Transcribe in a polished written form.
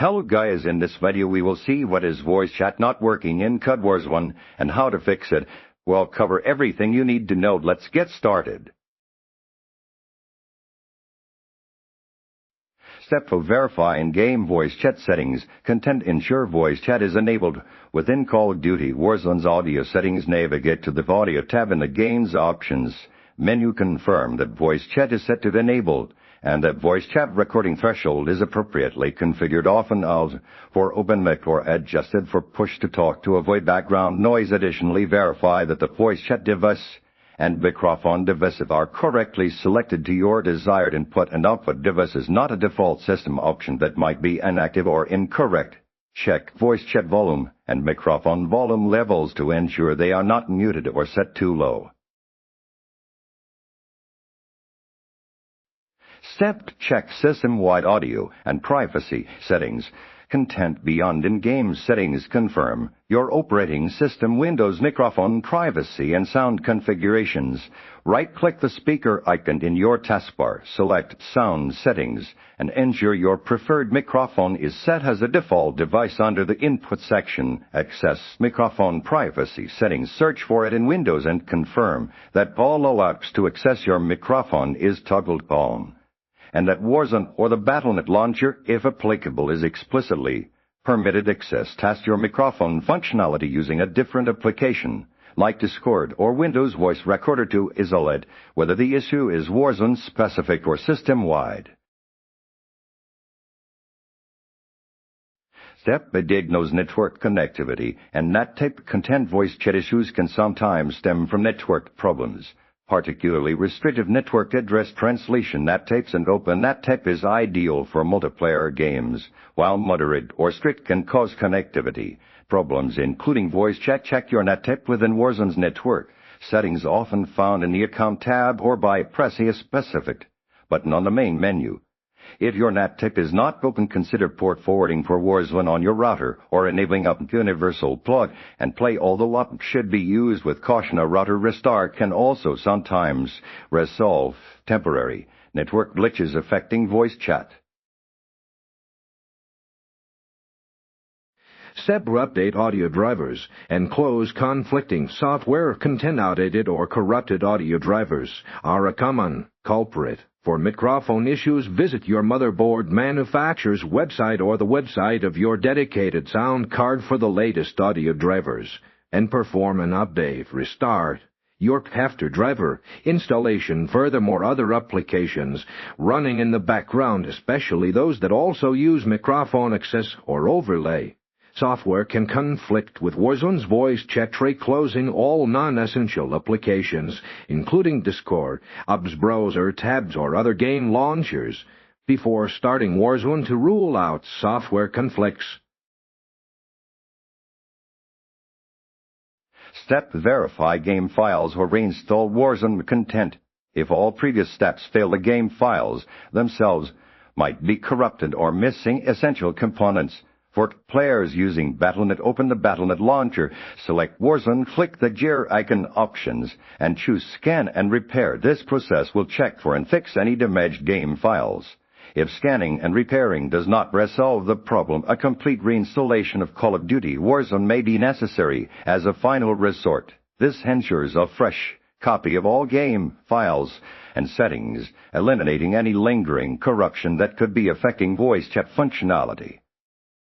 Hello guys, in this video we will see what is voice chat not working in COD Warzone and how to fix it. We'll cover everything you need to know. Let's get started. Step 4. Verify in-game voice chat settings. Content ensure voice chat is enabled. Within Call of Duty Warzone's audio settings, navigate to the audio tab in the game's options menu. Confirm that voice chat is set to enabled and that voice chat recording threshold is appropriately configured, often out for open mic or adjusted for push to talk to avoid background noise. Additionally, verify that the voice chat device and microphone device are correctly selected to your desired input and output device is not a default system option that might be inactive or incorrect. Check voice chat volume and microphone volume levels to ensure they are not muted or set too low. Step 2. Check system-wide audio and privacy settings. Content beyond in-game settings. Confirm your operating system, Windows, microphone privacy, and sound configurations. Right-click the speaker icon in your taskbar, select Sound Settings, and ensure your preferred microphone is set as a default device under the Input section. Access microphone privacy settings. Search for it in Windows and confirm that all allowed to access your microphone is toggled on, and that Warzone or the Battle.net launcher, if applicable, is explicitly permitted access. Test your microphone functionality using a different application, like Discord or Windows Voice Recorder, to isolate whether the issue is Warzone-specific or system-wide. Step 3. Diagnose network connectivity and NAT tape. Content voice chat issues can sometimes stem from network problems. Particularly restrictive network address translation. NAT tapes and open NAT tape is ideal for multiplayer games, while moderate or strict can cause connectivity problems, including voice chat. Check your NAT tape within Warzone's network settings, often found in the Account tab or by pressing a specific button on the main menu. If your NAT tape is not open, consider port forwarding for Warzone on your router or enabling a universal plug and play, although up should be used with caution. A router restart can also sometimes resolve temporary network glitches affecting voice chat. Step 4. Update audio drivers and close conflicting software. Content outdated or corrupted audio drivers are a common culprit for microphone issues. Visit your motherboard manufacturer's website or the website of your dedicated sound card for the latest audio drivers and perform an update. Restart your after driver installation. Furthermore, other applications running in the background, especially those that also use microphone access or overlay software, can conflict with Warzone's voice chat tray. Closing all non-essential applications, including Discord, OBS browser tabs, or other game launchers, before starting Warzone to rule out software conflicts. Step 5. Verify game files or reinstall Warzone content. If all previous steps fail, the game files themselves might be corrupted or missing essential components. For players using Battle.net, open the Battle.net launcher, select Warzone, click the gear icon options, and choose Scan and Repair. This process will check for and fix any damaged game files. If scanning and repairing does not resolve the problem, a complete reinstallation of Call of Duty Warzone may be necessary as a final resort. This ensures a fresh copy of all game files and settings, eliminating any lingering corruption that could be affecting voice chat functionality.